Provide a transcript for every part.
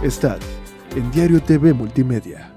Estás en Diario TV Multimedia.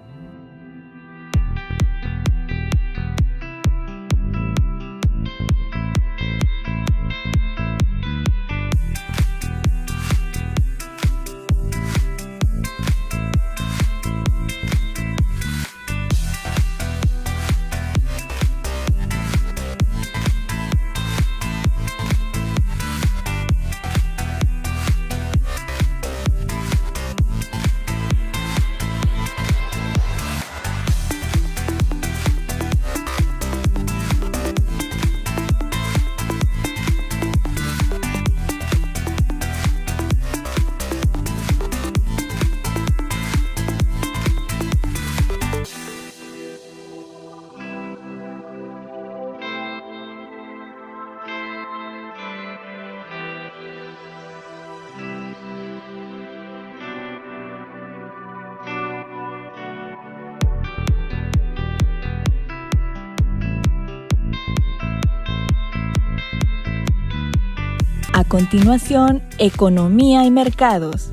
A continuación, Economía y Mercados.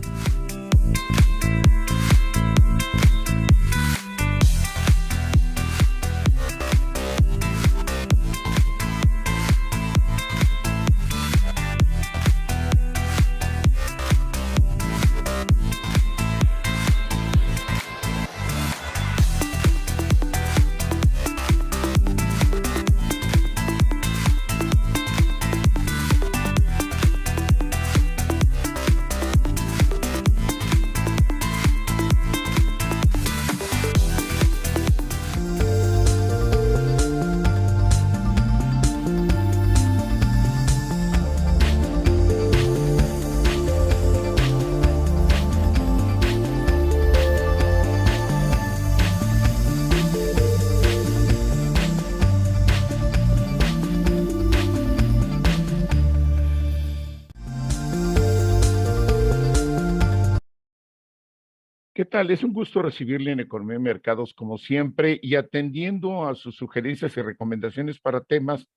¿Qué tal? Es un gusto recibirle en Economía y Mercados como siempre y atendiendo a sus sugerencias y recomendaciones para temas,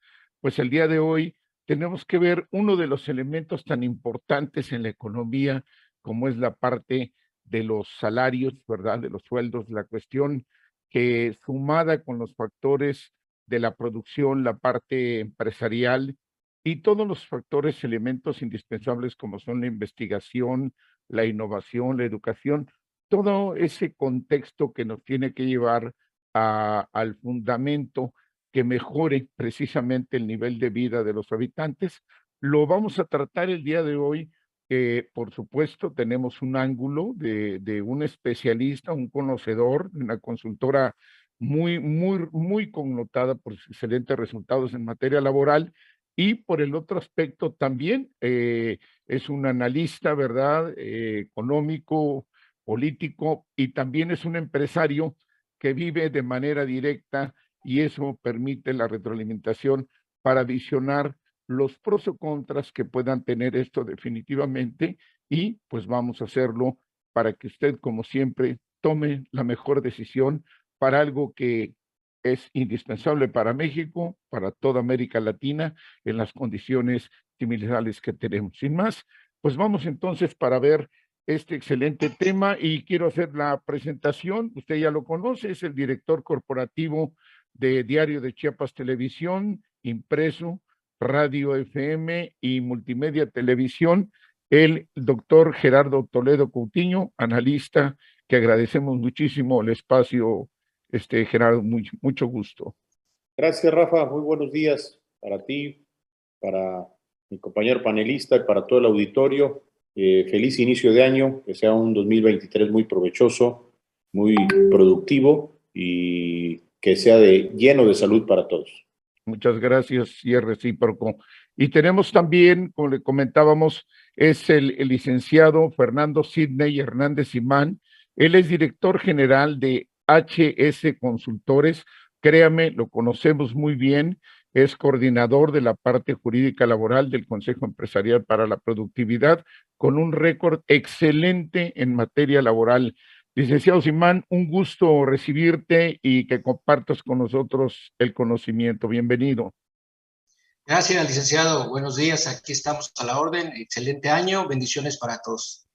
pues el día de hoy tenemos que ver uno de los elementos tan importantes en la economía como es la parte de los salarios, ¿verdad? De los sueldos, la cuestión que sumada con los factores de la producción, la parte empresarial y todos los factores, elementos indispensables como son la investigación, la innovación, la educación, todo ese contexto que nos tiene que llevar al fundamento que mejore precisamente el nivel de vida de los habitantes, lo vamos a tratar el día de hoy. Por supuesto, tenemos un ángulo de un especialista, un conocedor, una consultora muy connotada por sus excelentes resultados en materia laboral, y por el otro aspecto también es un analista, ¿verdad? Económico, político, y también es un empresario que vive de manera directa y eso permite la retroalimentación para visionar los pros o contras que puedan tener esto definitivamente y pues vamos a hacerlo para que usted, como siempre, tome la mejor decisión para algo que es indispensable para México, para toda América Latina, en las condiciones similares que tenemos. Sin más, pues vamos entonces para ver este excelente tema y quiero hacer la presentación. Usted ya lo conoce, es el director corporativo de Diario de Chiapas Televisión, impreso, radio FM y multimedia televisión, el doctor Gerardo Toledo Coutinho, analista, que agradecemos muchísimo el espacio, Gerardo, mucho gusto. Gracias, Rafa. Muy buenos días para ti, para mi compañero panelista y para todo el auditorio. Feliz inicio de año, que sea un 2023 muy provechoso, muy productivo y que sea lleno de salud para todos. Muchas gracias y es recíproco. Y tenemos también, como le comentábamos, es el licenciado Fernando Sidney Hernández Simán. Él es director general de HS Consultores. Créame, lo conocemos muy bien. Es coordinador de la parte jurídica laboral del Consejo Empresarial para la Productividad, con un récord excelente en materia laboral. Licenciado Simán, un gusto recibirte y que compartas con nosotros el conocimiento. Bienvenido. Gracias, licenciado. Buenos días. Aquí estamos a la orden. Excelente año. Bendiciones para todos.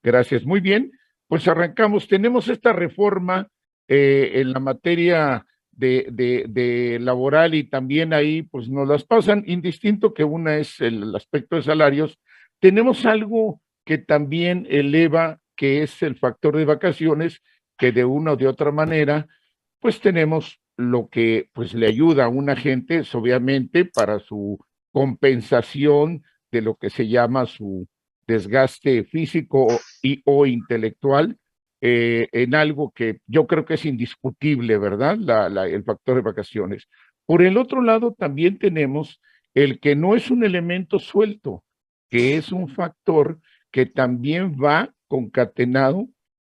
Gracias. Muy bien. Pues arrancamos. Tenemos esta reforma en la materia de laboral y también ahí pues nos las pasan, indistinto que una es el aspecto de salarios. Tenemos algo que también eleva, que es el factor de vacaciones, que de una o de otra manera, pues tenemos lo que pues le ayuda a un agente, es obviamente para su compensación de lo que se llama su desgaste físico y o intelectual, en algo que yo creo que es indiscutible, ¿verdad? El factor de vacaciones. Por el otro lado, también tenemos el que no es un elemento suelto, que es un factor que también va concatenado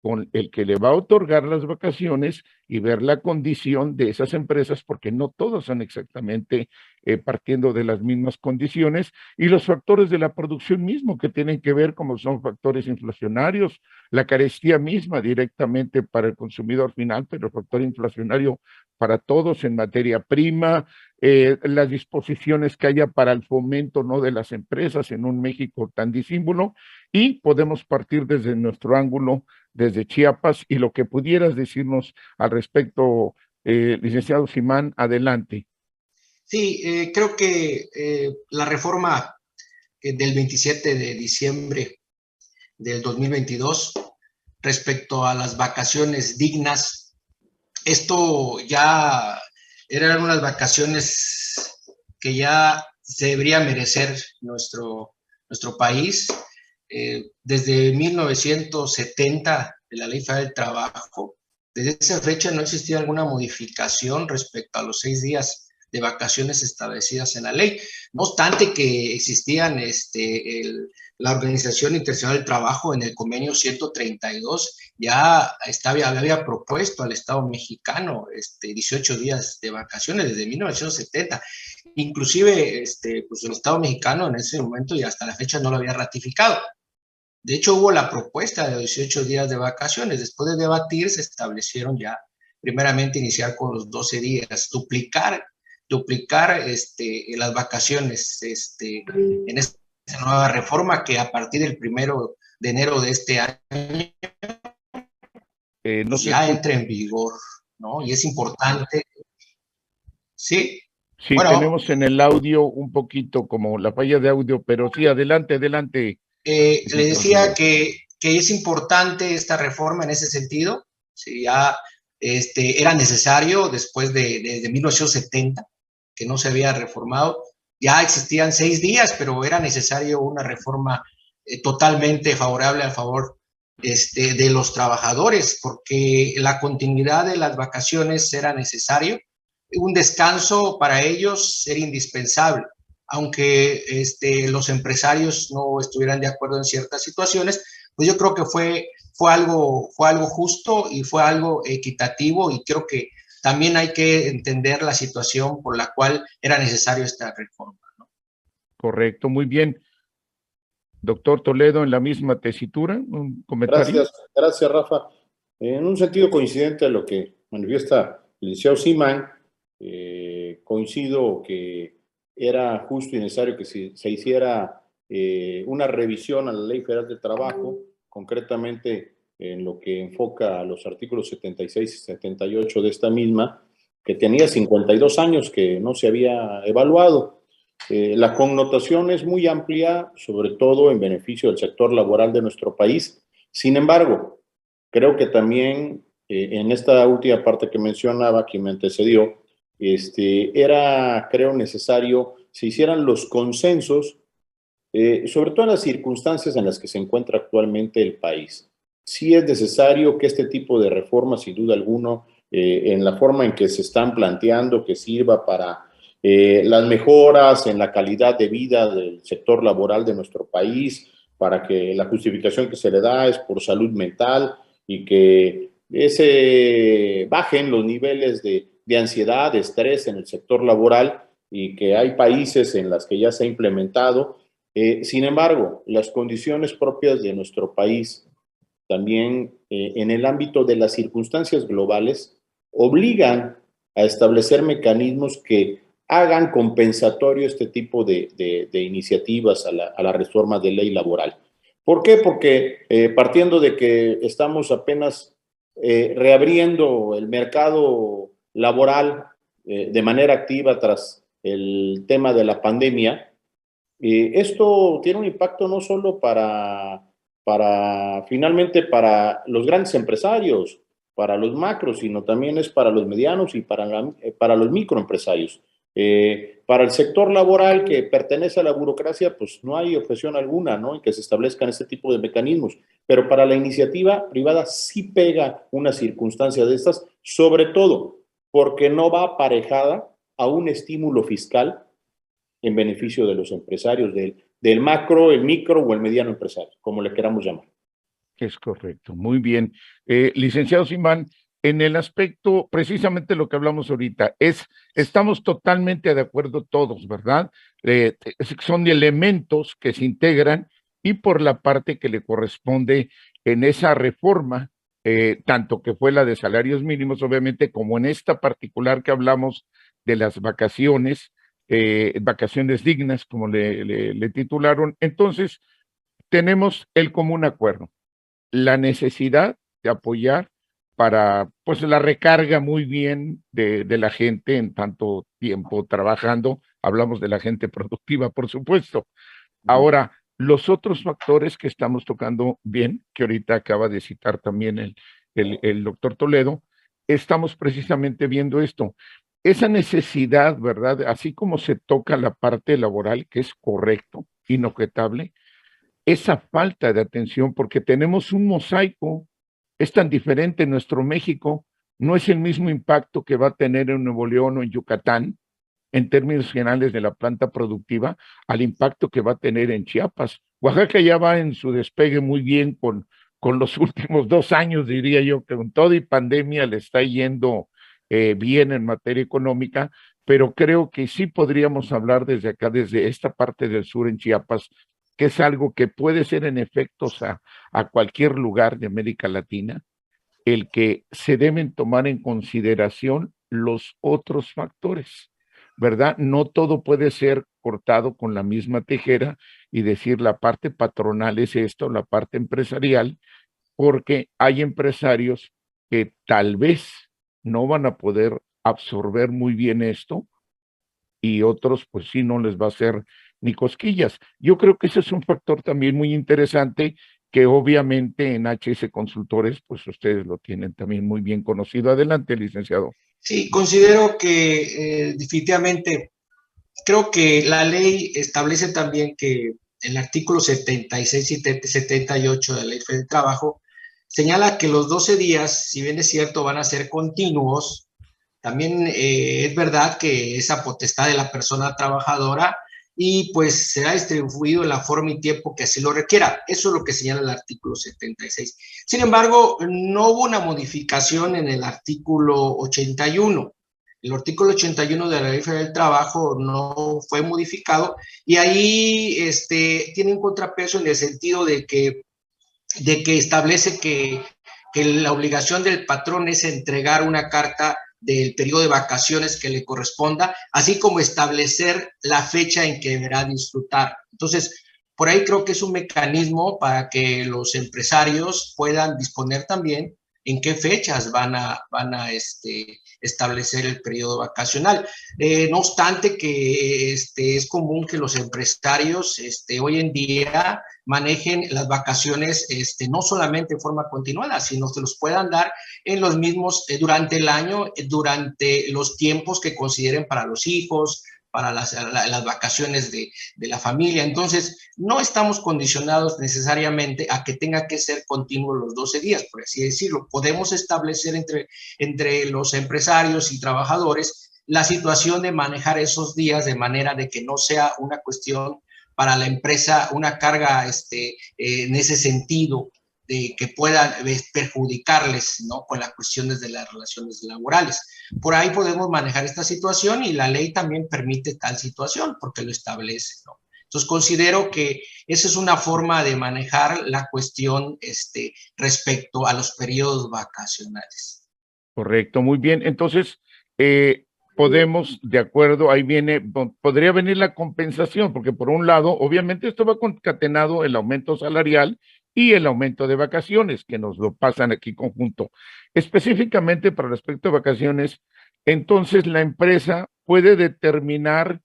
con el que le va a otorgar las vacaciones y ver la condición de esas empresas, porque no todas son exactamente partiendo de las mismas condiciones, y los factores de la producción mismo que tienen que ver como son factores inflacionarios, la carestía misma directamente para el consumidor final, pero el factor inflacionario para todos en materia prima, las disposiciones que haya para el fomento no de las empresas en un México tan disímbolo, y podemos partir desde nuestro ángulo, desde Chiapas, y lo que pudieras decirnos al respecto, licenciado Simán, adelante. Sí, creo que la reforma del 27 de diciembre del 2022 respecto a las vacaciones dignas, esto ya eran unas vacaciones que ya se debería merecer nuestro país. Desde 1970, de la Ley Federal del Trabajo, desde esa fecha no existía alguna modificación respecto a los 6 días de vacaciones establecidas en la ley. No obstante que existían la Organización Internacional del Trabajo en el convenio 132 ya había propuesto al Estado mexicano 18 días de vacaciones desde 1970. Inclusive pues el Estado mexicano en ese momento y hasta la fecha no lo había ratificado. De hecho, hubo la propuesta de 18 días de vacaciones. Después de debatir, se establecieron ya, primeramente, iniciar con los 12 días, duplicar las vacaciones en esta nueva reforma que a partir del 1 de enero de este año No sé ya entra en vigor, ¿no? Y es importante. ¿Sí? si Bueno, tenemos en el audio un poquito como la falla de audio, pero sí, adelante, adelante. le decía que es importante esta reforma en ese sentido. ¿Sí? Ya era necesario después de 1970, que no se había reformado. Ya existían 6 días, pero era necesario una reforma totalmente favorable a favor de los trabajadores, porque la continuidad de las vacaciones era necesario. Un descanso para ellos era indispensable, aunque los empresarios no estuvieran de acuerdo en ciertas situaciones. Pues yo creo que fue algo justo y fue algo equitativo, y creo que también hay que entender la situación por la cual era necesario esta reforma, ¿no? Correcto, muy bien. Doctor Toledo, en la misma tesitura, un comentario. Gracias, Rafa. En un sentido coincidente a lo que manifiesta el licenciado Simán, coincido que era justo y necesario que se hiciera una revisión a la Ley Federal de Trabajo, concretamente en lo que enfoca a los artículos 76 y 78 de esta misma, que tenía 52 años que no se había evaluado. La connotación es muy amplia, sobre todo en beneficio del sector laboral de nuestro país. Sin embargo, creo que también en esta última parte que mencionaba, quien me antecedió, era, creo, necesario se hicieran los consensos, sobre todo en las circunstancias en las que se encuentra actualmente el país. Sí es necesario que este tipo de reformas, sin duda alguna, en la forma en que se están planteando, que sirva para las mejoras en la calidad de vida del sector laboral de nuestro país, para que la justificación que se le da es por salud mental y que bajen los niveles de ansiedad, de estrés en el sector laboral, y que hay países en las que ya se ha implementado. Sin embargo, las condiciones propias de nuestro país, también en el ámbito de las circunstancias globales, obligan a establecer mecanismos que hagan compensatorio este tipo de iniciativas a la reforma de ley laboral. ¿Por qué? Porque partiendo de que estamos apenas reabriendo el mercado laboral de manera activa tras el tema de la pandemia, esto tiene un impacto no solo finalmente para los grandes empresarios, para los macros, sino también es para los medianos y para los microempresarios. Para el sector laboral que pertenece a la burocracia, pues no hay objeción alguna, ¿no?, en que se establezcan este tipo de mecanismos, pero para la iniciativa privada sí pega una circunstancia de estas, sobre todo porque no va aparejada a un estímulo fiscal en beneficio de los empresarios, del macro, el micro o el mediano empresario, como le queramos llamar. Es correcto, muy bien. Licenciado Simán, en el aspecto, precisamente lo que hablamos ahorita, estamos totalmente de acuerdo todos, ¿verdad? Son elementos que se integran y por la parte que le corresponde en esa reforma, tanto que fue la de salarios mínimos, obviamente, como en esta particular que hablamos de las vacaciones dignas, como le titularon. Entonces, tenemos el común acuerdo, la necesidad de apoyar para, pues, la recarga muy bien de la gente en tanto tiempo trabajando. Hablamos de la gente productiva, por supuesto. Ahora, los otros factores que estamos tocando bien, que ahorita acaba de citar también el doctor Toledo, estamos precisamente viendo esto. Esa necesidad, ¿verdad? Así como se toca la parte laboral, que es correcto, inobjetable, esa falta de atención, porque tenemos un mosaico, es tan diferente en nuestro México, no es el mismo impacto que va a tener en Nuevo León o en Yucatán, en términos generales de la planta productiva, al impacto que va a tener en Chiapas. Oaxaca ya va en su despegue muy bien con los últimos 2 años, diría yo, que con todo y pandemia le está yendo bien en materia económica, pero creo que sí podríamos hablar desde acá, desde esta parte del sur en Chiapas, que es algo que puede ser en efectos a cualquier lugar de América Latina, el que se deben tomar en consideración los otros factores, ¿verdad? No todo puede ser cortado con la misma tijera y decir la parte patronal es esto, la parte empresarial, porque hay empresarios que tal vez no van a poder absorber muy bien esto y otros pues sí no les va a hacer ni cosquillas. Yo creo que ese es un factor también muy interesante que obviamente en HS Consultores pues ustedes lo tienen también muy bien conocido. Adelante, licenciado. Sí, considero que definitivamente, creo que la ley establece también que el artículo 76 y 78 de la Ley Federal del Trabajo señala que los 12 días, si bien es cierto, van a ser continuos. También es verdad que esa potestad de la persona trabajadora y pues será distribuido en la forma y tiempo que así lo requiera. Eso es lo que señala el artículo 76. Sin embargo, no hubo una modificación en el artículo 81. El artículo 81 de la Ley Federal del Trabajo no fue modificado y ahí tiene un contrapeso en el sentido de que establece que la obligación del patrón es entregar una carta del periodo de vacaciones que le corresponda, así como establecer la fecha en que deberá disfrutar. Entonces, por ahí creo que es un mecanismo para que los empresarios puedan disponer también en qué fechas van a establecer el periodo vacacional. No obstante que es común que los empresarios hoy en día manejen las vacaciones no solamente en forma continuada, sino que los puedan dar en los mismos, durante el año, durante los tiempos que consideren para los hijos, para las vacaciones de la familia. Entonces, no estamos condicionados necesariamente a que tenga que ser continuo los 12 días, por así decirlo. Podemos establecer entre los empresarios y trabajadores la situación de manejar esos días de manera de que no sea una cuestión para la empresa, una carga en ese sentido, de que puedan perjudicarles, ¿no?, con las cuestiones de las relaciones laborales. Por ahí podemos manejar esta situación y la ley también permite tal situación porque lo establece, ¿no? Entonces considero que esa es una forma de manejar la cuestión respecto a los periodos vacacionales. Correcto, muy bien. Entonces, podemos, de acuerdo, ahí viene, podría venir la compensación, porque por un lado, obviamente esto va concatenado el aumento salarial y el aumento de vacaciones, que nos lo pasan aquí conjunto. Específicamente para respecto a vacaciones, entonces la empresa puede determinar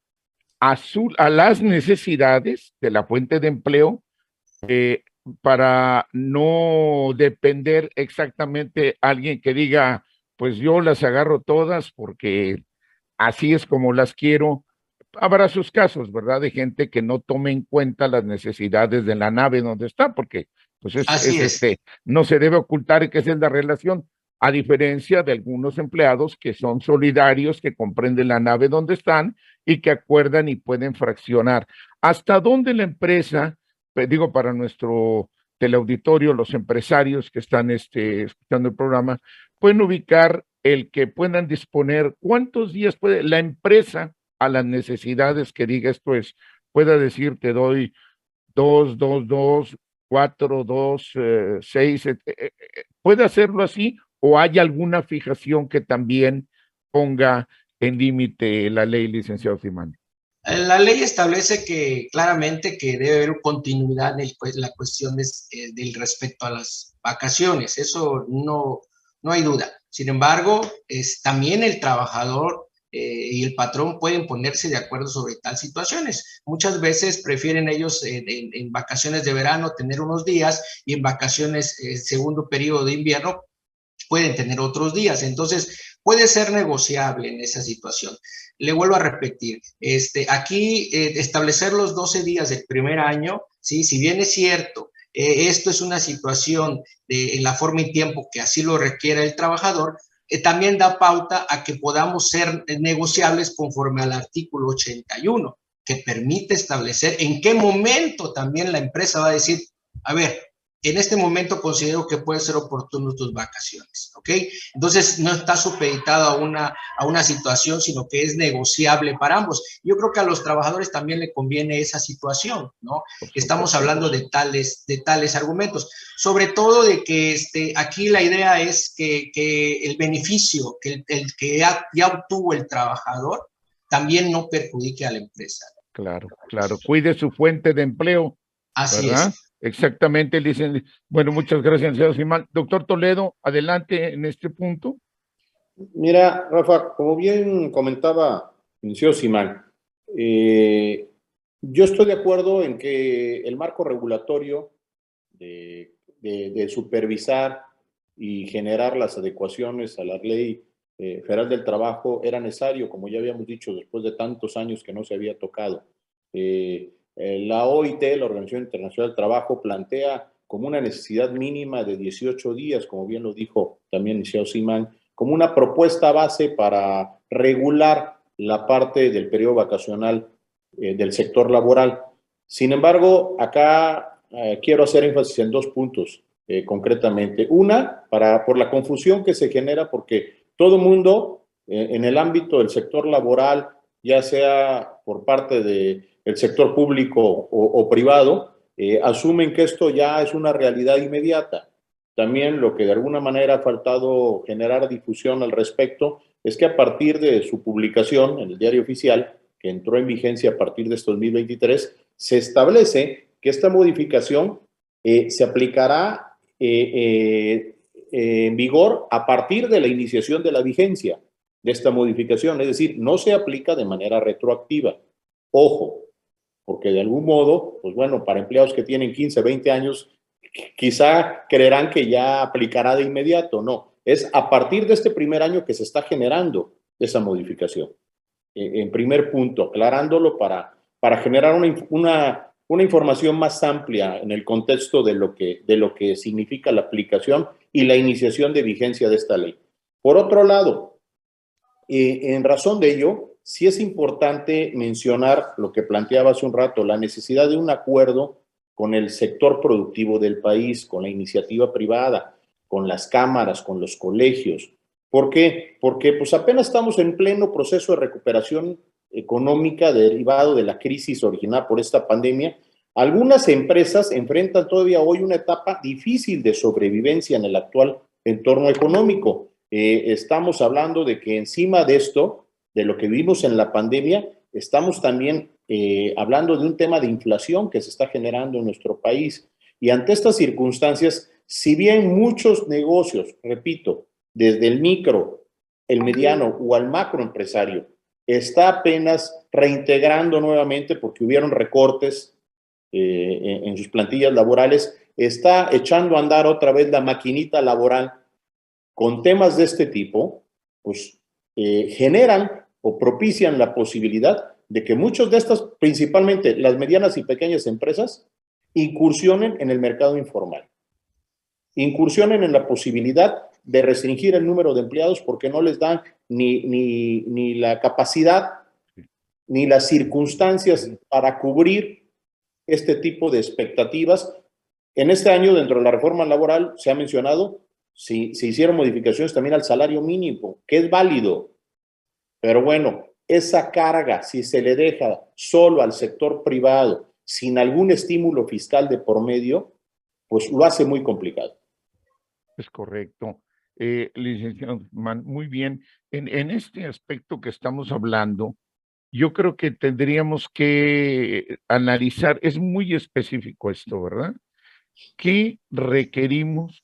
a las necesidades de la fuente de empleo para no depender exactamente alguien que diga, pues yo las agarro todas porque así es como las quiero. Habrá sus casos, ¿verdad? De gente que no tome en cuenta las necesidades de la nave donde está, porque pues Así es. no se debe ocultar que esa es la relación, a diferencia de algunos empleados que son solidarios, que comprenden la nave donde están y que acuerdan y pueden fraccionar. ¿Hasta dónde la empresa, digo para nuestro teleauditorio, los empresarios que están escuchando el programa, pueden ubicar el que puedan disponer cuántos días puede la empresa a las necesidades que diga esto es, pueda decir te doy 2, 4, 2, 6, ¿puede hacerlo así o hay alguna fijación que también ponga en límite la ley, licenciado Simán? La ley establece que claramente que debe haber continuidad en la cuestión del respecto a las vacaciones, eso no hay duda. Sin embargo, también el trabajador y el patrón pueden ponerse de acuerdo sobre tal situaciones. Muchas veces prefieren ellos en vacaciones de verano tener unos días y en vacaciones segundo periodo de invierno pueden tener otros días. Entonces, puede ser negociable en esa situación. Le vuelvo a repetir, aquí establecer los 12 días del primer año, ¿sí? Si bien es cierto, esto es una situación en la forma y tiempo que así lo requiere el trabajador, también da pauta a que podamos ser negociables conforme al artículo 81, que permite establecer en qué momento también la empresa va a decir, a ver, en este momento considero que puede ser oportuno tus vacaciones, ¿ok? Entonces, no está supeditado a una situación, sino que es negociable para ambos. Yo creo que a los trabajadores también le conviene esa situación, ¿no? Estamos hablando de tales argumentos. Sobre todo de que aquí la idea es que el beneficio que el que ya obtuvo el trabajador también no perjudique a la empresa. Claro, claro. Cuide su fuente de empleo. Así ¿verdad? es. Exactamente, dicen. Bueno, muchas gracias, señor Simán. Doctor Toledo, adelante en este punto. Mira, Rafa, como bien comentaba el señor Simán, yo estoy de acuerdo en que el marco regulatorio de supervisar y generar las adecuaciones a la ley federal del trabajo era necesario, como ya habíamos dicho, después de tantos años que no se había tocado. La OIT, la Organización Internacional del Trabajo, plantea como una necesidad mínima de 18 días, como bien lo dijo también el señor Simán, como una propuesta base para regular la parte del periodo vacacional del sector laboral. Sin embargo, acá quiero hacer énfasis en dos puntos concretamente. Una, por la confusión que se genera, porque todo mundo en el ámbito del sector laboral, ya sea por parte del sector público o privado, asumen que esto ya es una realidad inmediata. También lo que de alguna manera ha faltado generar difusión al respecto es que a partir de su publicación en el Diario Oficial, que entró en vigencia a partir de este 2023, se establece que esta modificación se aplicará en vigor a partir de la iniciación de la vigencia de esta modificación, es decir, no se aplica de manera retroactiva. Ojo, porque de algún modo, pues bueno, para empleados que tienen 15, 20 años, quizá creerán que ya aplicará de inmediato. No, es a partir de este primer año que se está generando esa modificación. En primer punto, aclarándolo para generar una información más amplia en el contexto de lo que significa la aplicación y la iniciación de vigencia de esta ley. Por otro lado, en razón de ello, sí es importante mencionar lo que planteaba hace un rato, la necesidad de un acuerdo con el sector productivo del país, con la iniciativa privada, con las cámaras, con los colegios. ¿Por qué? Porque pues apenas estamos en pleno proceso de recuperación económica derivado de la crisis originada por esta pandemia. Algunas empresas enfrentan todavía hoy una etapa difícil de sobrevivencia en el actual entorno económico. Estamos hablando de que encima de esto, de lo que vivimos en la pandemia, estamos también hablando de un tema de inflación que se está generando en nuestro país. Y ante estas circunstancias, si bien muchos negocios, repito, desde el micro, el mediano o al macroempresario, está apenas reintegrando nuevamente porque hubieron recortes en sus plantillas laborales, está echando a andar otra vez la maquinita laboral con temas de este tipo, pues generan o propician la posibilidad de que muchos de estas, principalmente las medianas y pequeñas empresas, incursionen en el mercado informal, incursionen en la posibilidad de restringir el número de empleados porque no les dan ni la capacidad ni las circunstancias para cubrir este tipo de expectativas. En este año, dentro de la reforma laboral, se ha mencionado, si se hicieron modificaciones también al salario mínimo, que es válido, pero bueno, esa carga, si se le deja solo al sector privado, sin algún estímulo fiscal de por medio, pues lo hace muy complicado. Es correcto. Licenciado Guzmán, muy bien. En este aspecto que estamos hablando, yo creo que tendríamos que analizar, es muy específico esto, ¿verdad? ¿Qué requerimos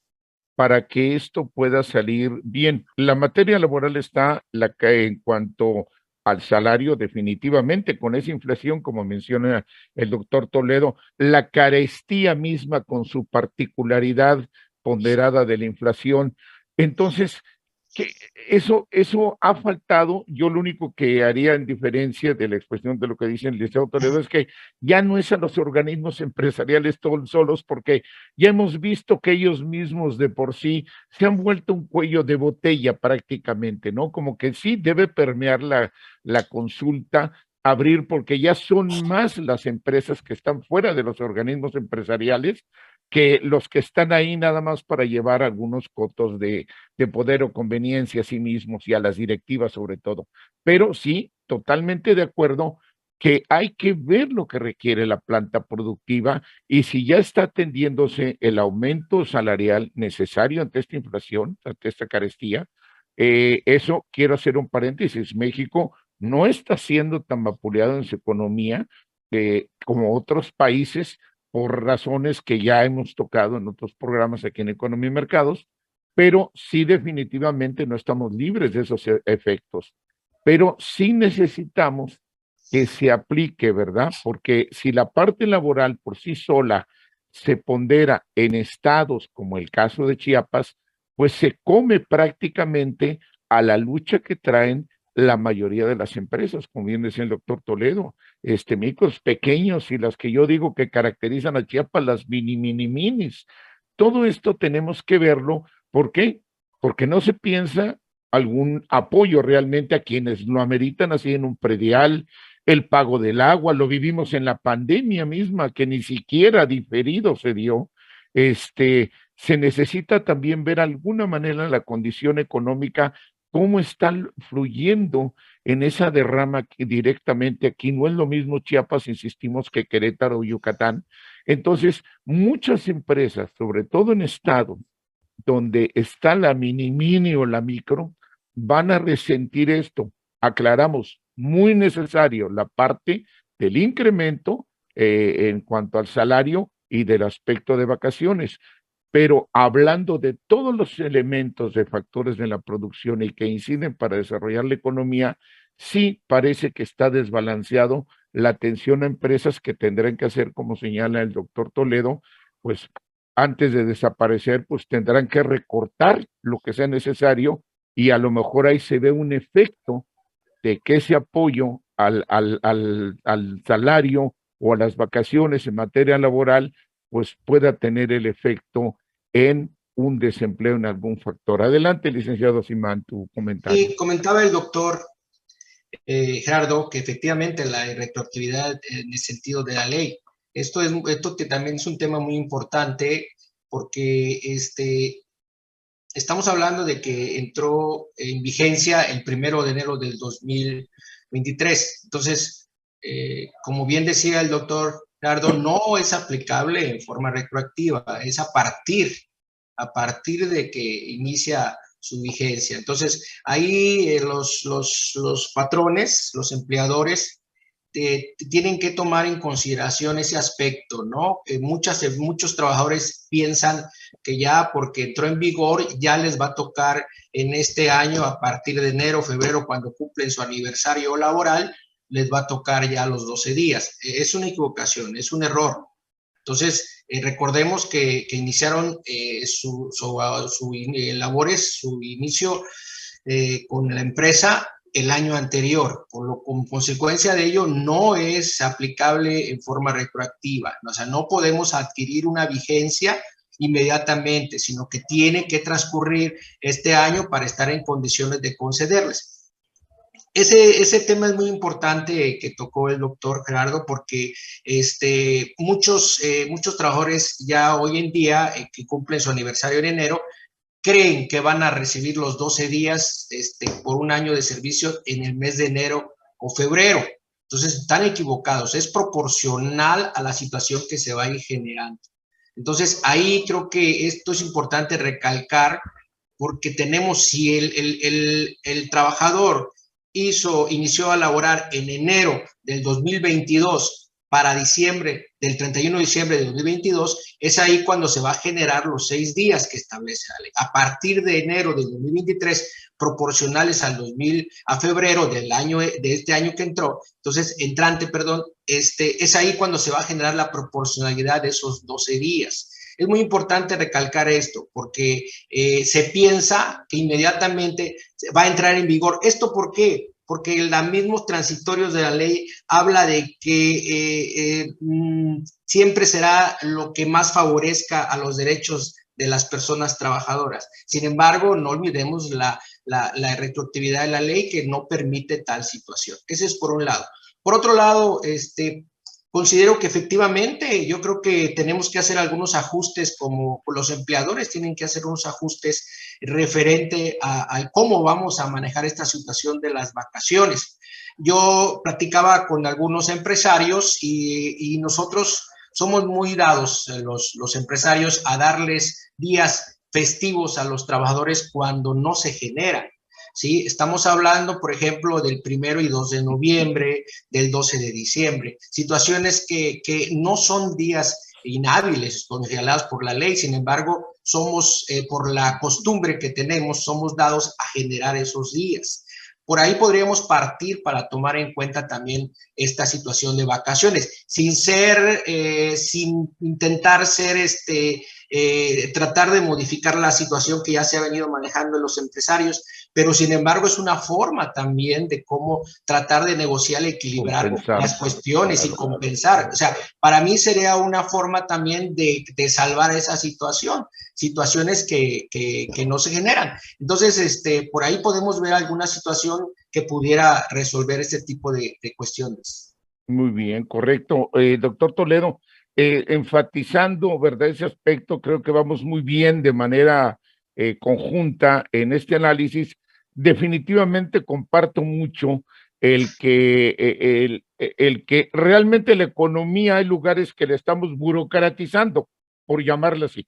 para que esto pueda salir bien? La materia laboral está la que en cuanto al salario, definitivamente, con esa inflación, como menciona el doctor Toledo, la carestía misma con su particularidad ponderada de la inflación. Entonces, que eso ha faltado. Yo lo único que haría en diferencia de la expresión de lo que dice el licenciado Toledo es que ya no es a los organismos empresariales todos solos, porque ya hemos visto que ellos mismos de por sí se han vuelto un cuello de botella prácticamente, ¿no? Como que sí debe permear la consulta, abrir, porque ya son más las empresas que están fuera de los organismos empresariales que los que están ahí nada más para llevar algunos cotos de poder o conveniencia a sí mismos y a las directivas sobre todo. Pero sí, totalmente de acuerdo que hay que ver lo que requiere la planta productiva y si ya está atendiéndose el aumento salarial necesario ante esta inflación, ante esta carestía. Eso quiero hacer un paréntesis. México no está siendo tan vapuleado en su economía como otros países por razones que ya hemos tocado en otros programas aquí en Economía y Mercados, pero sí definitivamente no estamos libres de esos efectos. Pero sí necesitamos que se aplique, ¿verdad? Porque si la parte laboral por sí sola se pondera en estados como el caso de Chiapas, pues se come prácticamente a la lucha que traen la mayoría de las empresas, como bien decía el doctor Toledo, micros pequeños y las que yo digo que caracterizan a Chiapas, las minis. Todo esto tenemos que verlo. ¿Por qué? Porque no se piensa algún apoyo realmente a quienes lo ameritan, así en un predial, el pago del agua, lo vivimos en la pandemia misma, que ni siquiera diferido se dio. Se necesita también ver alguna manera la condición económica, cómo está fluyendo en esa derrama que directamente aquí. No es lo mismo Chiapas, insistimos, que Querétaro o Yucatán. Entonces, muchas empresas, sobre todo en estados donde está la mini o la micro, van a resentir esto. Aclaramos, muy necesario la parte del incremento en cuanto al salario y del aspecto de vacaciones. Pero hablando de todos los elementos de factores de la producción y que inciden para desarrollar la economía, sí parece que está desbalanceado la atención a empresas que tendrán que hacer, como señala el doctor Toledo, pues antes de desaparecer, pues tendrán que recortar lo que sea necesario y a lo mejor ahí se ve un efecto de que ese apoyo al salario o a las vacaciones en materia laboral, pues pueda tener el efecto en un desempleo en algún factor. Adelante, licenciado Simán, tu comentario. Sí, comentaba el doctor Gerardo que efectivamente la retroactividad en el sentido de la ley. Esto que también es un tema muy importante porque estamos hablando de que entró en vigencia el 1 de enero del 2023. Entonces, como bien decía el doctor Gerardo, no es aplicable en forma retroactiva, es a partir de que inicia su vigencia. Entonces, ahí los patrones, los empleadores, tienen que tomar en consideración ese aspecto, ¿no? Muchos trabajadores piensan que ya porque entró en vigor ya les va a tocar en este año, a partir de enero, febrero, cuando cumplen su aniversario laboral, les va a tocar ya los 12 días. Es una equivocación, es un error. Entonces, recordemos que iniciaron labores, su inicio con la empresa el año anterior, como consecuencia de ello no es aplicable en forma retroactiva, o sea, no podemos adquirir una vigencia inmediatamente, sino que tiene que transcurrir este año para estar en condiciones de concederles. Ese tema es muy importante que tocó el doctor Gerardo, porque muchos trabajadores ya hoy en día que cumplen su aniversario en enero, creen que van a recibir los 12 días por un año de servicio en el mes de enero o febrero. Entonces, están equivocados. Es proporcional a la situación que se va a ir generando. Entonces, ahí creo que esto es importante recalcar, porque tenemos, si el trabajador inició a laborar en enero del 2022 para diciembre, del 31 de diciembre de 2022, es ahí cuando se va a generar los 6 días que establece la ley. A partir de enero de 2023, proporcionales a febrero de este año que entró, es ahí cuando se va a generar la proporcionalidad de esos 12 días. Es muy importante recalcar esto, porque se piensa que inmediatamente va a entrar en vigor. ¿Esto por qué? Porque los mismos transitorios de la ley habla de que siempre será lo que más favorezca a los derechos de las personas trabajadoras. Sin embargo, no olvidemos la retroactividad de la ley, que no permite tal situación. Ese es por un lado. Por otro lado, considero que efectivamente yo creo que tenemos que hacer algunos ajustes, como los empleadores tienen que hacer unos ajustes referente a cómo vamos a manejar esta situación de las vacaciones. Yo platicaba con algunos empresarios y nosotros somos muy dados, los empresarios, a darles días festivos a los trabajadores cuando no se generan. ¿Sí? Estamos hablando, por ejemplo, del 1 y 2 de noviembre, del 12 de diciembre, situaciones que no son días inhábiles considerados por la ley. Sin embargo, por la costumbre que tenemos, somos dados a generar esos días. Por ahí podríamos partir para tomar en cuenta también esta situación de vacaciones, sin intentar tratar de modificar la situación que ya se ha venido manejando en los empresarios, pero sin embargo es una forma también de cómo tratar de negociar y equilibrar las cuestiones y compensar. O sea, para mí sería una forma también de salvar esa situaciones que no se generan. Entonces, por ahí podemos ver alguna situación que pudiera resolver este tipo de cuestiones. Muy bien, correcto. Doctor Toledo, enfatizando, ¿verdad?, ese aspecto, creo que vamos muy bien de manera conjunta en este análisis. Definitivamente comparto mucho el que realmente la economía, hay lugares que le estamos burocratizando, por llamarlo así.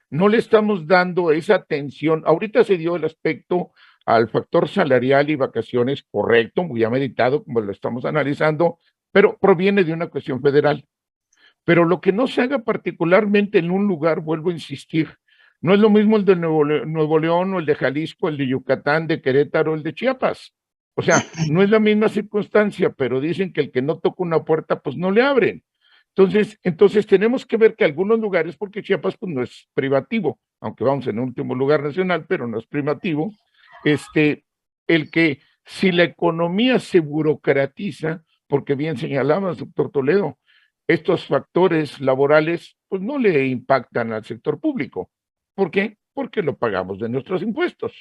No le estamos dando esa atención. Ahorita se dio el aspecto al factor salarial y vacaciones, correcto, muy meditado, como lo estamos analizando, pero proviene de una cuestión federal. Pero lo que no se haga particularmente en un lugar, vuelvo a insistir, no es lo mismo el de Nuevo León o el de Jalisco, el de Yucatán, de Querétaro, el de Chiapas. O sea, no es la misma circunstancia, pero dicen que el que no toca una puerta, pues no le abren. Entonces tenemos que ver que algunos lugares, porque Chiapas pues no es privativo, aunque vamos en último lugar nacional, pero no es privativo, el que si la economía se burocratiza, porque bien señalabas, doctor Toledo, estos factores laborales pues no le impactan al sector público. ¿Por qué? Porque lo pagamos de nuestros impuestos.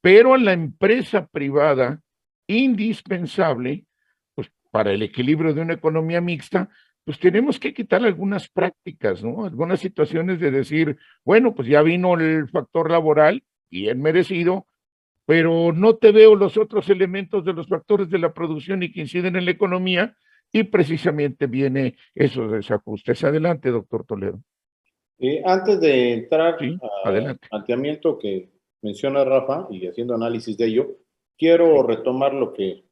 Pero a la empresa privada, indispensable, pues para el equilibrio de una economía mixta, pues tenemos que quitar algunas prácticas, ¿no? Algunas situaciones de decir, bueno, pues ya vino el factor laboral, bien merecido, pero no te veo los otros elementos de los factores de la producción y que inciden en la economía, y precisamente viene esos desajustes. Adelante, doctor Toledo. Antes de entrar Sí, al adelante. planteamiento que menciona Rafa, y haciendo análisis de ello, quiero retomar lo que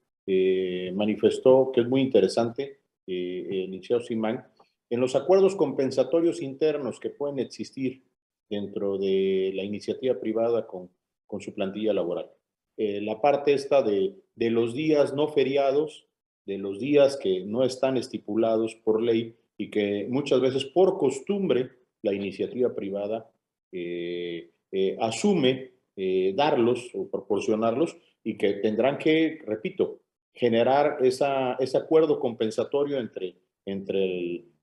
manifestó, que es muy interesante, el licenciado Simán, en los acuerdos compensatorios internos que pueden existir dentro de la iniciativa privada con su plantilla laboral. La parte esta de los días no feriados, de los días que no están estipulados por ley y que muchas veces por costumbre la iniciativa privada asume darlos o proporcionarlos, y que tendrán que, repito, generar ese acuerdo compensatorio entre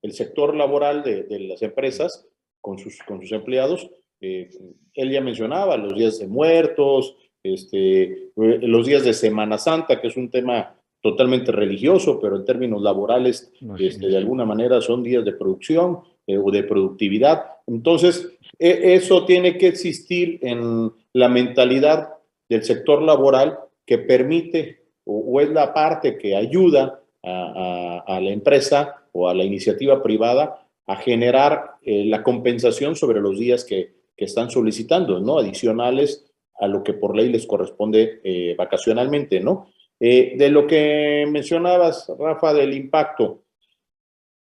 el sector laboral de las empresas con sus empleados. Él ya mencionaba los días de muertos, los días de Semana Santa, que es un tema totalmente religioso, pero en términos laborales, de alguna manera son días de producción o de productividad. Entonces, eso tiene que existir en la mentalidad del sector laboral, que permite o es la parte que ayuda a la empresa o a la iniciativa privada a generar la compensación sobre los días que están solicitando, ¿no? Adicionales a lo que por ley les corresponde vacacionalmente, ¿no? De lo que mencionabas, Rafa, del impacto,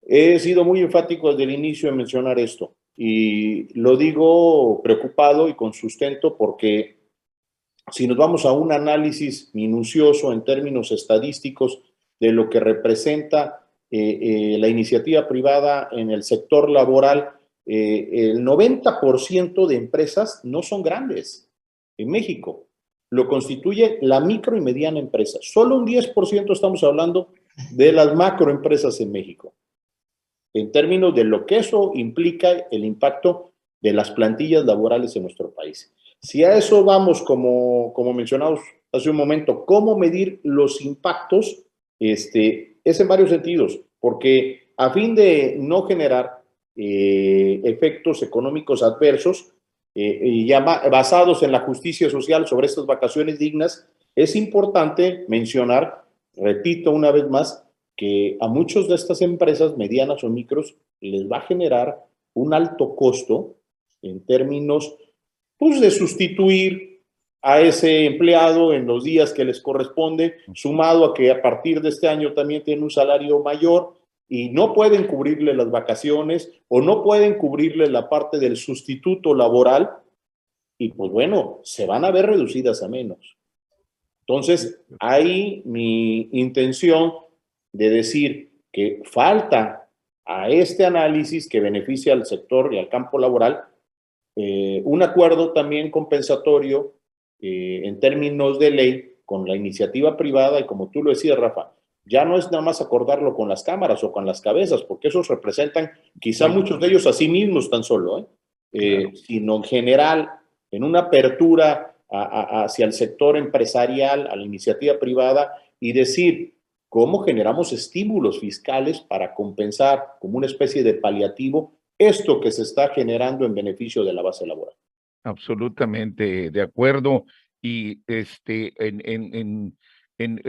he sido muy enfático desde el inicio en mencionar esto, y lo digo preocupado y con sustento, porque si nos vamos a un análisis minucioso en términos estadísticos de lo que representa la iniciativa privada en el sector laboral, el 90% de empresas no son grandes en México. Lo constituye la micro y mediana empresa. Solo un 10% estamos hablando de las macroempresas en México, en términos de lo que eso implica el impacto de las plantillas laborales en nuestro país. Si a eso vamos, como mencionamos hace un momento, ¿cómo medir los impactos? Es en varios sentidos, porque a fin de no generar efectos económicos adversos, ya basados en la justicia social sobre estas vacaciones dignas, es importante mencionar, repito una vez más, que a muchas de estas empresas medianas o micros les va a generar un alto costo en términos, pues, de sustituir a ese empleado en los días que les corresponde, sumado a que a partir de este año también tiene un salario mayor y no pueden cubrirle las vacaciones o no pueden cubrirle la parte del sustituto laboral, y pues bueno, se van a ver reducidas a menos. Entonces, ahí mi intención de decir que falta a este análisis que beneficia al sector y al campo laboral un acuerdo también compensatorio en términos de ley con la iniciativa privada, y como tú lo decías, Rafa, ya no es nada más acordarlo con las cámaras o con las cabezas, porque esos representan quizá muchos de ellos a sí mismos tan solo, claro, sino en general, en una apertura hacia el sector empresarial, a la iniciativa privada, y decir cómo generamos estímulos fiscales para compensar como una especie de paliativo esto que se está generando en beneficio de la base laboral. Absolutamente de acuerdo. Y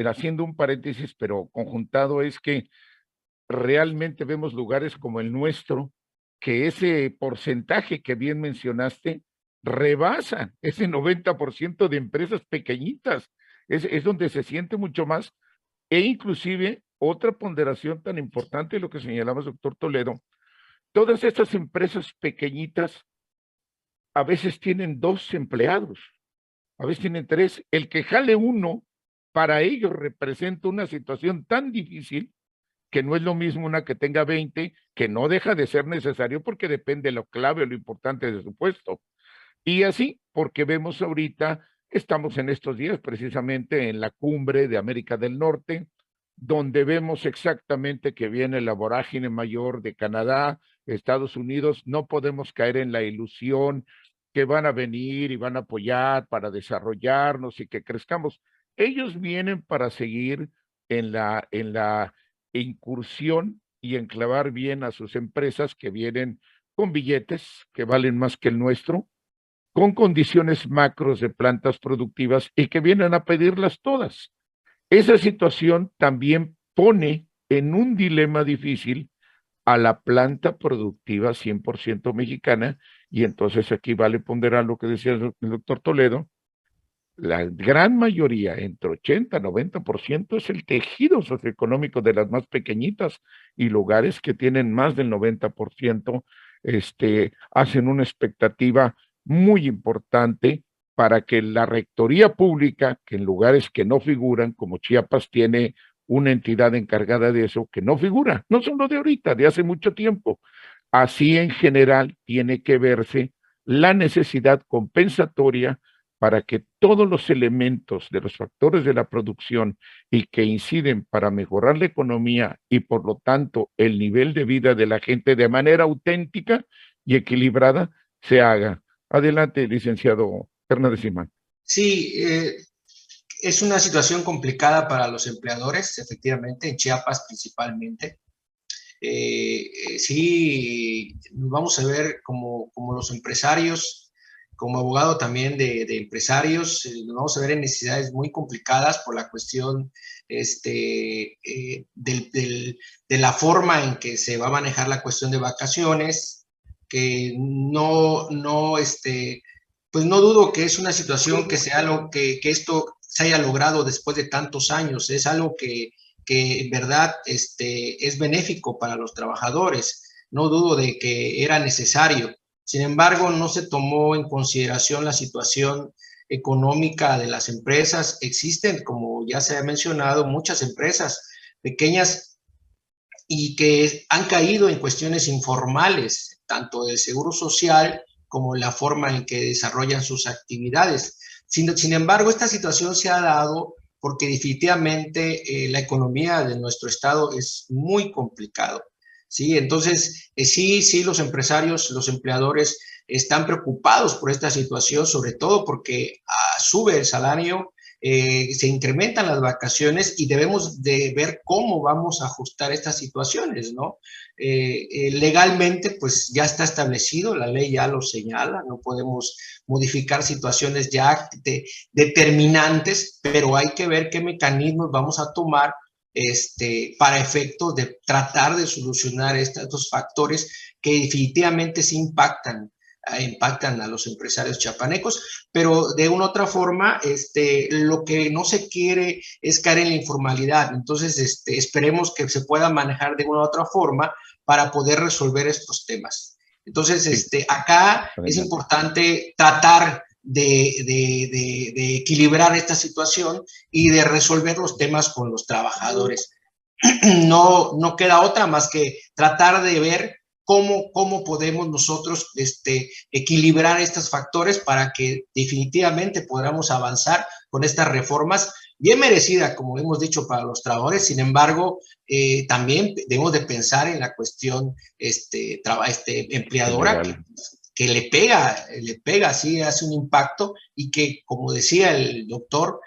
haciendo un paréntesis, pero conjuntado, es que realmente vemos lugares como el nuestro, que ese porcentaje que bien mencionaste rebasa ese 90% de empresas pequeñitas. Es donde se siente mucho más, e inclusive otra ponderación tan importante, lo que señalaba el doctor Toledo, todas estas empresas pequeñitas a veces tienen 2 empleados, a veces tienen 3. El que jale uno, para ellos representa una situación tan difícil que no es lo mismo una que tenga 20, que no deja de ser necesario porque depende de lo clave o lo importante de su puesto. Y así, porque vemos ahorita, estamos en estos días precisamente en la cumbre de América del Norte, donde vemos exactamente que viene la vorágine mayor de Canadá, Estados Unidos. No podemos caer en la ilusión que van a venir y van a apoyar para desarrollarnos y que crezcamos. Ellos vienen para seguir en la incursión y enclavar bien a sus empresas, que vienen con billetes que valen más que el nuestro, con condiciones macros de plantas productivas, y que vienen a pedirlas todas. Esa situación también pone en un dilema difícil a la planta productiva 100% mexicana, Y entonces aquí vale ponderar lo que decía el doctor Toledo. La gran mayoría, entre 80 y 90%, es el tejido socioeconómico de las más pequeñitas, y lugares que tienen más del 90% hacen una expectativa muy importante para que la rectoría pública, que en lugares que no figuran, como Chiapas tiene una entidad encargada de eso, que no figura, no solo de ahorita, de hace mucho tiempo. Así en general tiene que verse la necesidad compensatoria para que todos los elementos de los factores de la producción y que inciden para mejorar la economía y por lo tanto el nivel de vida de la gente de manera auténtica y equilibrada se haga. Adelante, licenciado Hernández Simán. Sí, es una situación complicada para los empleadores, efectivamente, en Chiapas principalmente. Sí, vamos a ver como los empresarios, como abogado también de empresarios, nos vamos a ver en necesidades muy complicadas por la cuestión de la forma en que se va a manejar la cuestión de vacaciones, que pues no dudo que es una situación que sea que esto se haya logrado después de tantos años, es algo que en verdad es benéfico para los trabajadores. No dudo de que era necesario. Sin embargo, no se tomó en consideración la situación económica de las empresas. Existen, como ya se ha mencionado, muchas empresas pequeñas y que han caído en cuestiones informales, tanto del seguro social como la forma en que desarrollan sus actividades. Sin embargo, esta situación se ha dado porque definitivamente la economía de nuestro estado es muy complicado, ¿sí? Entonces, sí, los empresarios, los empleadores están preocupados por esta situación, sobre todo porque sube el salario, se incrementan las vacaciones y debemos de ver cómo vamos a ajustar estas situaciones, ¿no? Legalmente, pues ya está establecido, la ley ya lo señala, no podemos modificar situaciones ya determinantes, pero hay que ver qué mecanismos vamos a tomar para efectos de tratar de solucionar estos factores que definitivamente sí impactan a los empresarios chiapanecos, pero de una otra forma, lo que no se quiere es caer en la informalidad. Entonces, esperemos que se pueda manejar de una u otra forma para poder resolver estos temas. Entonces, acá es importante tratar de equilibrar esta situación y de resolver los temas con los trabajadores. No queda otra más que tratar de ver cómo podemos nosotros equilibrar estos factores para que definitivamente podamos avanzar con estas reformas bien merecidas, como hemos dicho, para los trabajadores. Sin embargo, también debemos de pensar en la cuestión empleadora que le pega, sí, hace un impacto y que, como decía el doctor,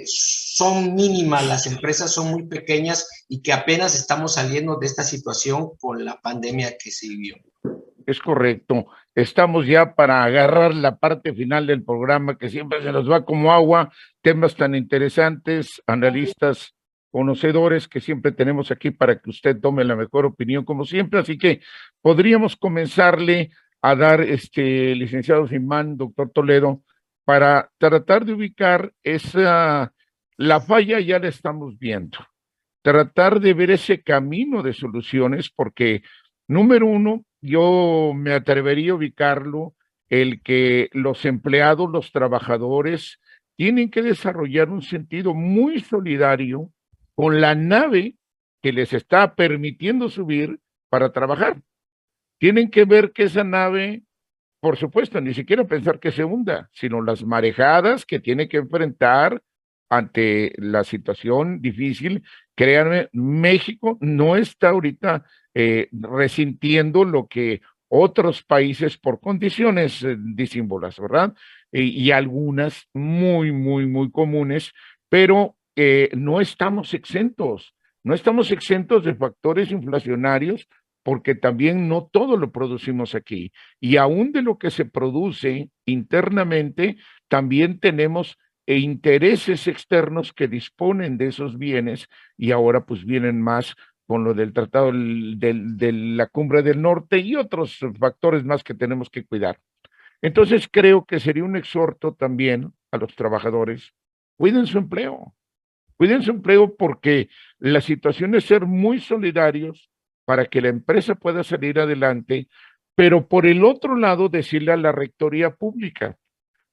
son mínimas, las empresas son muy pequeñas y que apenas estamos saliendo de esta situación con la pandemia que se vivió. Es correcto. Estamos ya para agarrar la parte final del programa, que siempre se nos va como agua, temas tan interesantes, analistas conocedores que siempre tenemos aquí para que usted tome la mejor opinión como siempre. Así que podríamos comenzarle a dar, licenciado Simán, doctor Toledo, para tratar de ubicar la falla ya la estamos viendo, tratar de ver ese camino de soluciones, porque número uno, yo me atrevería a ubicarlo, el que los empleados, los trabajadores, tienen que desarrollar un sentido muy solidario con la nave que les está permitiendo subir para trabajar. Tienen que ver que esa nave, por supuesto, ni siquiera pensar que se hunda, sino las marejadas que tiene que enfrentar ante la situación difícil. Créanme, México no está ahorita resintiendo lo que otros países por condiciones disímbolas, ¿verdad? Y algunas muy, muy, muy comunes, pero no estamos exentos de factores inflacionarios, porque también no todo lo producimos aquí. Y aún de lo que se produce internamente, también tenemos intereses externos que disponen de esos bienes, y ahora pues vienen más con lo del Tratado de la Cumbre del Norte y otros factores más que tenemos que cuidar. Entonces creo que sería un exhorto también a los trabajadores, cuiden su empleo. Cuiden su empleo porque la situación es ser muy solidarios para que la empresa pueda salir adelante, pero por el otro lado decirle a la rectoría pública,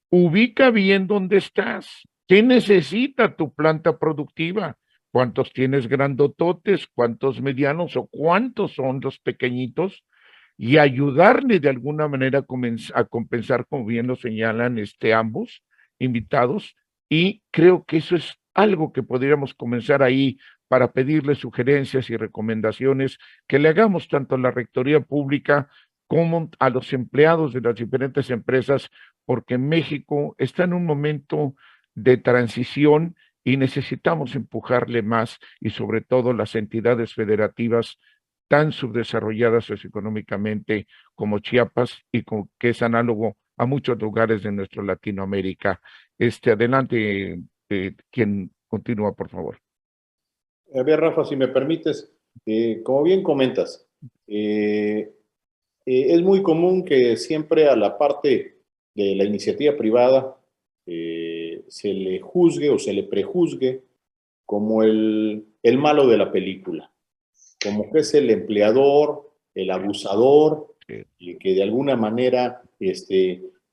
ubica bien dónde estás, qué necesita tu planta productiva, cuántos tienes grandototes, cuántos medianos o cuántos son los pequeñitos y ayudarle de alguna manera a compensar, como bien lo señalan ambos invitados, y creo que eso es algo que podríamos comenzar ahí para pedirle sugerencias y recomendaciones que le hagamos tanto a la Rectoría Pública como a los empleados de las diferentes empresas, porque México está en un momento de transición y necesitamos empujarle más y sobre todo las entidades federativas tan subdesarrolladas socioeconómicamente como Chiapas y que es análogo a muchos lugares de nuestra Latinoamérica. Adelante, quien continúa, por favor. A ver, Rafa, si me permites, como bien comentas, es muy común que siempre a la parte de la iniciativa privada se le juzgue o se le prejuzgue como el malo de la película, como que es el empleador, el abusador, y que de alguna manera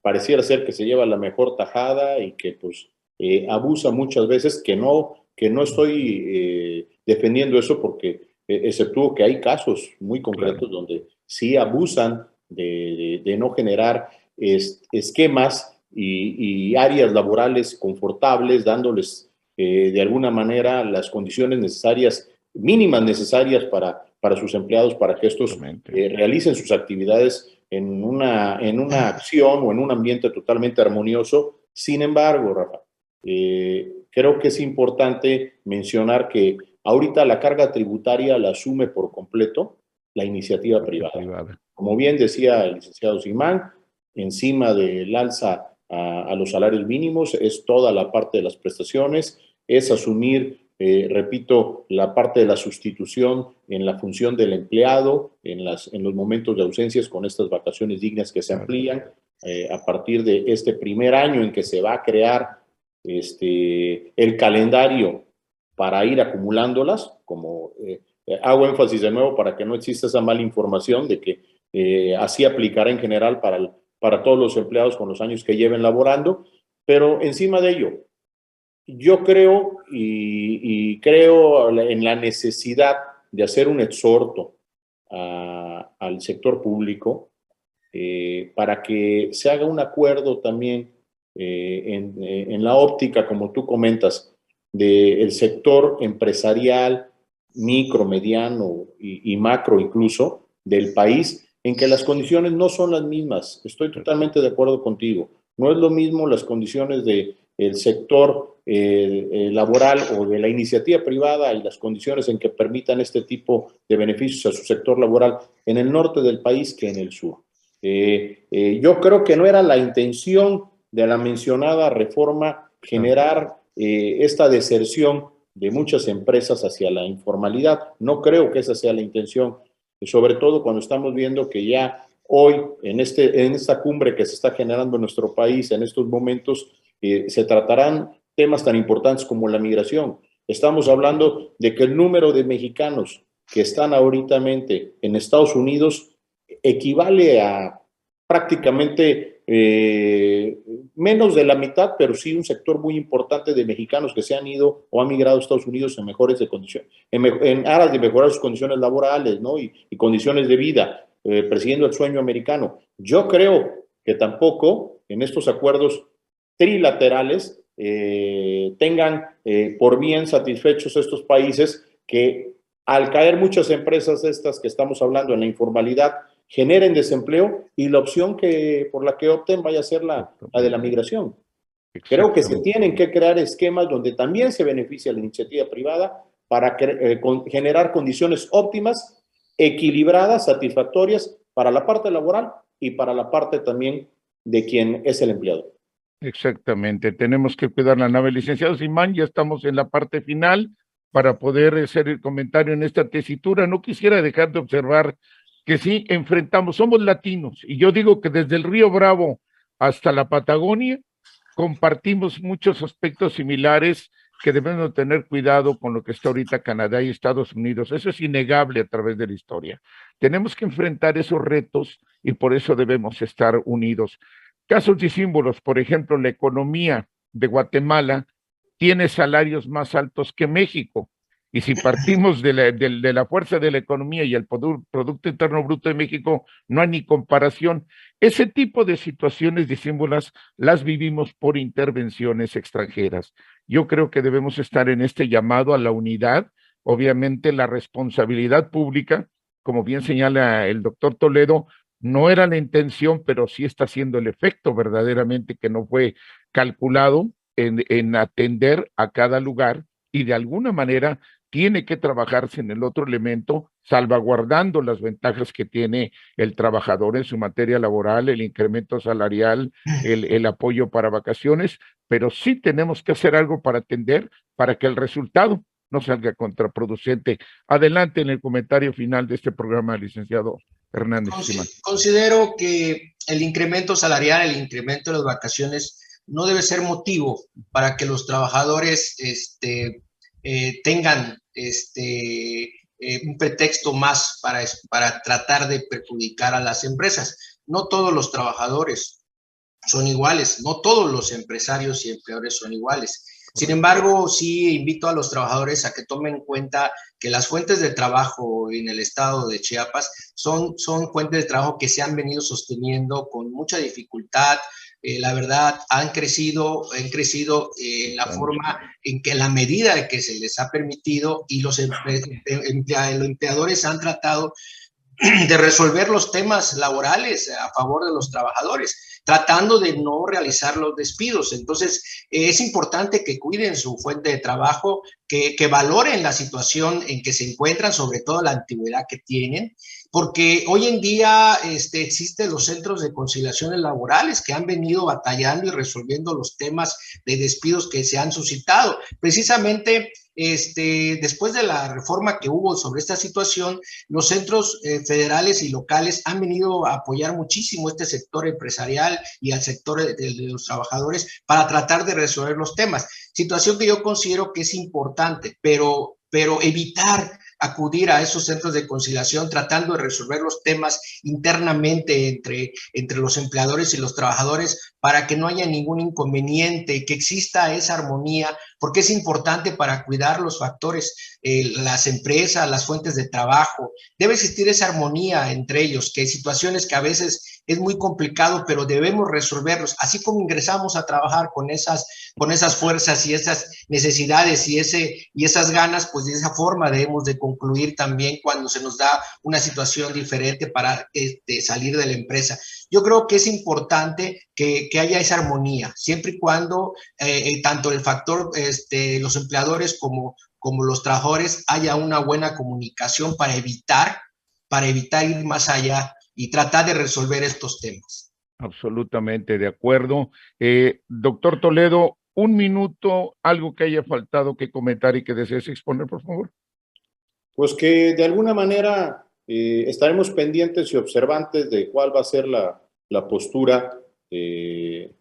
pareciera ser que se lleva la mejor tajada y que pues abusa muchas veces, que no estoy defendiendo eso porque exceptúo que hay casos muy concretos donde sí abusan de no generar esquemas y áreas laborales confortables, dándoles de alguna manera las condiciones necesarias, mínimas necesarias para sus empleados, para que estos realicen sus actividades en una acción o en un ambiente totalmente armonioso. Sin embargo, Rafa, creo que es importante mencionar que ahorita la carga tributaria la asume por completo la iniciativa privada. Como bien decía el licenciado Simán, encima del alza a los salarios mínimos es toda la parte de las prestaciones, es asumir, repito, la parte de la sustitución en la función del empleado, en los momentos de ausencias con estas vacaciones dignas que se amplían a partir de este primer año en que se va a crear el calendario para ir acumulándolas, como hago énfasis de nuevo para que no exista esa mala información de que así aplicará en general para todos los empleados con los años que lleven laborando, pero encima de ello, yo creo y creo en la necesidad de hacer un exhorto al sector público para que se haga un acuerdo también en la óptica, como tú comentas, del sector empresarial, micro, mediano y macro incluso del país, en que las condiciones no son las mismas. Estoy totalmente de acuerdo contigo. No es lo mismo las condiciones del sector laboral o de la iniciativa privada y las condiciones en que permitan este tipo de beneficios a su sector laboral en el norte del país que en el sur. Yo creo que no era la intención de la mencionada reforma generar esta deserción de muchas empresas hacia la informalidad. No creo que esa sea la intención, sobre todo cuando estamos viendo que ya hoy, en esta cumbre que se está generando en nuestro país, en estos momentos, se tratarán temas tan importantes como la migración. Estamos hablando de que el número de mexicanos que están ahorita en Estados Unidos equivale a prácticamente menos de la mitad, pero sí un sector muy importante de mexicanos que se han ido o han migrado a Estados Unidos en mejores condiciones, en aras de mejorar sus condiciones laborales, ¿no? y condiciones de vida, persiguiendo el sueño americano. Yo creo que tampoco en estos acuerdos trilaterales tengan por bien satisfechos estos países que al caer muchas empresas estas que estamos hablando en la informalidad, generen desempleo y la opción por la que opten vaya a ser la de la migración. Creo que se tienen que crear esquemas donde también se beneficia la iniciativa privada para generar condiciones óptimas, equilibradas, satisfactorias para la parte laboral y para la parte también de quien es el empleado. Exactamente, tenemos que cuidar la nave, licenciado Simán, ya estamos en la parte final. para poder hacer el comentario en esta tesitura. No quisiera dejar de observar que sí enfrentamos, somos latinos, y yo digo que desde el Río Bravo hasta la Patagonia compartimos muchos aspectos similares que debemos tener cuidado con lo que está ahorita Canadá y Estados Unidos. Eso es innegable a través de la historia. Tenemos que enfrentar esos retos y por eso debemos estar unidos. Casos y símbolos, por ejemplo, la economía de Guatemala tiene salarios más altos que México. Y si partimos de la fuerza de la economía y el Producto Interno Bruto de México, no hay ni comparación. Ese tipo de situaciones disímbolas las vivimos por intervenciones extranjeras. Yo creo que debemos estar en este llamado a la unidad, obviamente la responsabilidad pública, como bien señala el doctor Toledo, no era la intención, pero sí está siendo el efecto verdaderamente que no fue calculado en atender a cada lugar y de alguna manera tiene que trabajarse en el otro elemento, salvaguardando las ventajas que tiene el trabajador en su materia laboral, el incremento salarial, el apoyo para vacaciones, pero sí tenemos que hacer algo para atender, para que el resultado no salga contraproducente. Adelante en el comentario final de este programa, licenciado Hernández. Considero que el incremento salarial, el incremento de las vacaciones, no debe ser motivo para que los trabajadores tengan un pretexto más para tratar de perjudicar a las empresas. No todos los trabajadores son iguales, no todos los empresarios y empleadores son iguales. Sin embargo, sí invito a los trabajadores a que tomen en cuenta que las fuentes de trabajo en el estado de Chiapas son fuentes de trabajo que se han venido sosteniendo con mucha dificultad. La verdad, han crecido en la forma en que la medida que se les ha permitido y los empleadores han tratado de resolver los temas laborales a favor de los trabajadores, tratando de no realizar los despidos. Entonces, es importante que cuiden su fuente de trabajo, que valoren la situación en que se encuentran, sobre todo la antigüedad que tienen, porque hoy en día existen los centros de conciliaciones laborales que han venido batallando y resolviendo los temas de despidos que se han suscitado. Precisamente, después de la reforma que hubo sobre esta situación, los centros federales y locales han venido a apoyar muchísimo este sector empresarial y al sector de los trabajadores para tratar de resolver los temas. Situación que yo considero que es importante, pero evitar acudir a esos centros de conciliación tratando de resolver los temas internamente entre los empleadores y los trabajadores para que no haya ningún inconveniente, que exista esa armonía, porque es importante para cuidar los factores, las empresas, las fuentes de trabajo. Debe existir esa armonía entre ellos, que hay situaciones que a veces es muy complicado, pero debemos resolverlos. Así como ingresamos a trabajar con esas fuerzas y esas necesidades y esas ganas, pues de esa forma debemos de concluir también cuando se nos da una situación diferente para salir de la empresa. Yo creo que es importante que haya esa armonía, siempre y cuando tanto el factor, los empleadores como los trabajadores haya una buena comunicación para evitar ir más allá y tratar de resolver estos temas. Absolutamente de acuerdo. Doctor Toledo, un minuto, algo que haya faltado que comentar y que desees exponer, por favor. Pues que de alguna manera estaremos pendientes y observantes de cuál va a ser la postura del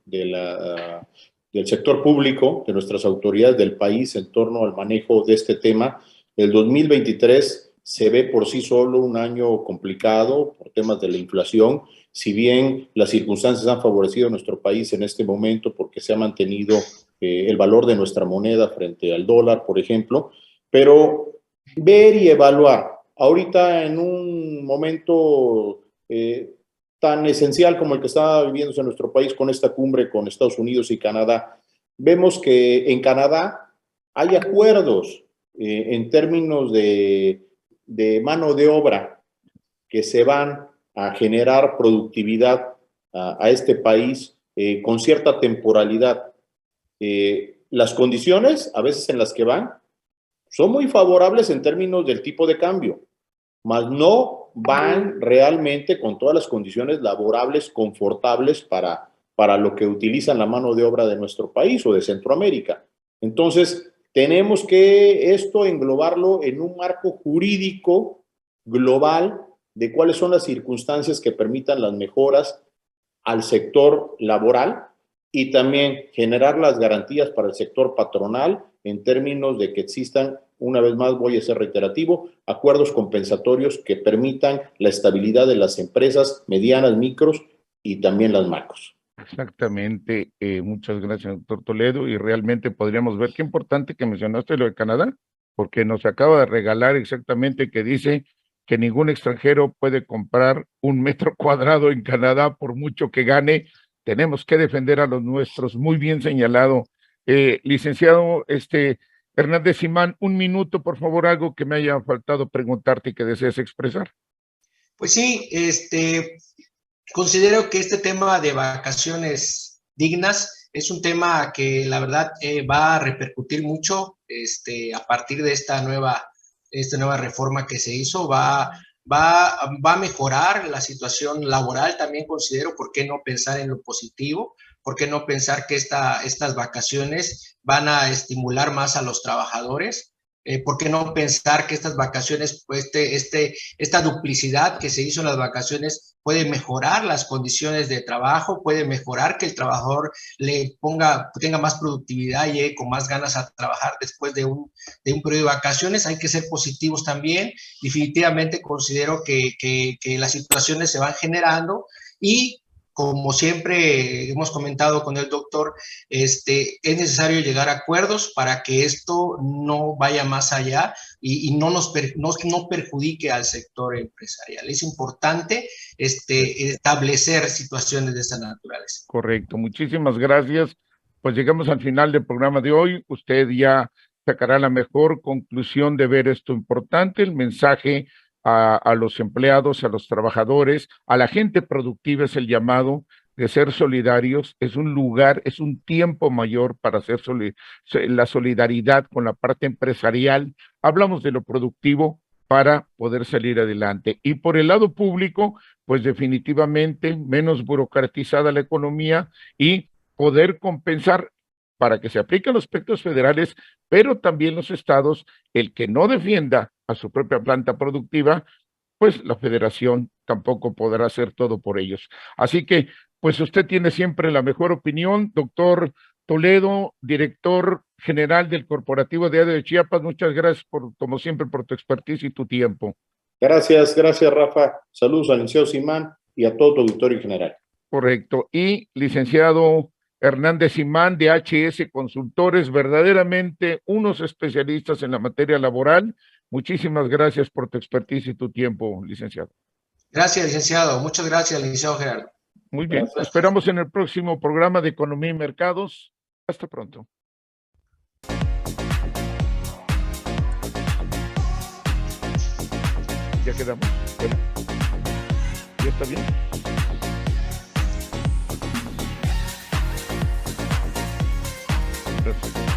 sector público, de nuestras autoridades del país en torno al manejo de este tema. El 2023 se ve por sí solo un año complicado por temas de la inflación, si bien las circunstancias han favorecido a nuestro país en este momento porque se ha mantenido el valor de nuestra moneda frente al dólar, por ejemplo, pero ver y evaluar. Ahorita en un momento tan esencial como el que está viviéndose en nuestro país con esta cumbre con Estados Unidos y Canadá, vemos que en Canadá hay acuerdos en términos de mano de obra que se van a generar productividad a este país con cierta temporalidad. Las condiciones a veces en las que van son muy favorables en términos del tipo de cambio, mas no van realmente con todas las condiciones laborables confortables para lo que utilizan la mano de obra de nuestro país o de Centroamérica. Entonces, tenemos que esto englobarlo en un marco jurídico global de cuáles son las circunstancias que permitan las mejoras al sector laboral y también generar las garantías para el sector patronal en términos de que existan, una vez más voy a ser reiterativo, acuerdos compensatorios que permitan la estabilidad de las empresas medianas, micros y también las macros. Exactamente, muchas gracias, doctor Toledo, y realmente podríamos ver qué importante que mencionaste lo de Canadá, porque nos acaba de regalar exactamente que dice que ningún extranjero puede comprar 1 metro cuadrado en Canadá por mucho que gane. Tenemos que defender a los nuestros, muy bien señalado. Licenciado Hernández Simán, 1 minuto, por favor, algo que me haya faltado preguntarte y que desees expresar. Pues sí, considero que este tema de vacaciones dignas es un tema que la verdad va a repercutir mucho a partir de esta nueva reforma que se hizo. Va a mejorar la situación laboral, también considero. ¿Por qué no pensar en lo positivo? ¿Por qué no pensar que estas vacaciones van a estimular más a los trabajadores? ¿Por qué no pensar que estas vacaciones, pues esta duplicidad que se hizo en las vacaciones puede mejorar las condiciones de trabajo, puede mejorar que el trabajador tenga más productividad y llegue con más ganas a trabajar después de un periodo de vacaciones? Hay que ser positivos también. Definitivamente considero que las situaciones se van generando y, como siempre hemos comentado con el doctor, es necesario llegar a acuerdos para que esto no vaya más allá y no perjudique al sector empresarial. Es importante establecer situaciones de esa naturaleza. Correcto, muchísimas gracias. Pues llegamos al final del programa de hoy. Usted ya sacará la mejor conclusión de ver esto importante, el mensaje a los empleados, a los trabajadores, a la gente productiva es el llamado de ser solidarios. Es un lugar, es un tiempo mayor para hacer la solidaridad con la parte empresarial. Hablamos de lo productivo para poder salir adelante. Y por el lado público, pues definitivamente menos burocratizada la economía y poder compensar para que se apliquen los aspectos federales, pero también los estados, el que no defienda a su propia planta productiva, pues la federación tampoco podrá hacer todo por ellos. Así que, pues usted tiene siempre la mejor opinión, doctor Toledo, director general del Corporativo Diario de Chiapas. Muchas gracias, como siempre, por tu expertise y tu tiempo. Gracias, Rafa. Saludos al licenciado Simán y a todo tu auditorio en general. Correcto. Y licenciado Hernández Simán de HS Consultores, verdaderamente unos especialistas en la materia laboral. Muchísimas gracias por tu expertise y tu tiempo, licenciado. Gracias, licenciado. Muchas gracias, licenciado Gerardo. Muy bien. Gracias. Esperamos en el próximo programa de Economía y Mercados. Hasta pronto. Ya quedamos. Bueno. ¿Ya está bien? Gracias.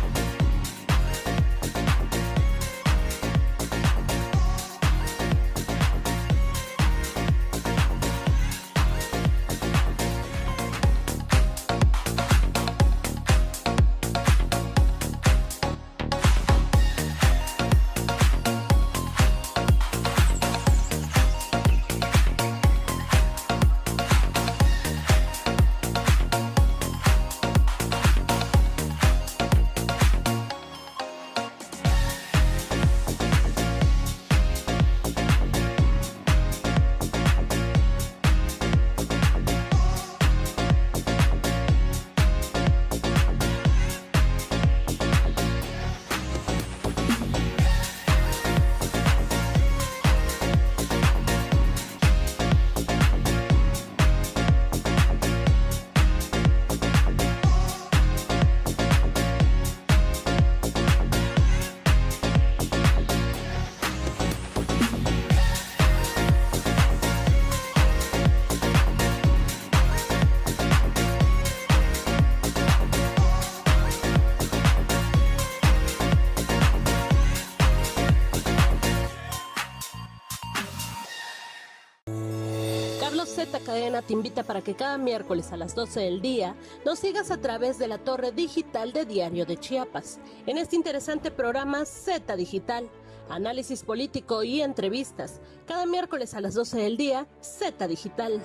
Solo Z Cadena te invita para que cada miércoles a las 12 del día nos sigas a través de la torre digital de Diario de Chiapas. En este interesante programa Z Digital, análisis político y entrevistas. Cada miércoles a las 12 del día, Z Digital.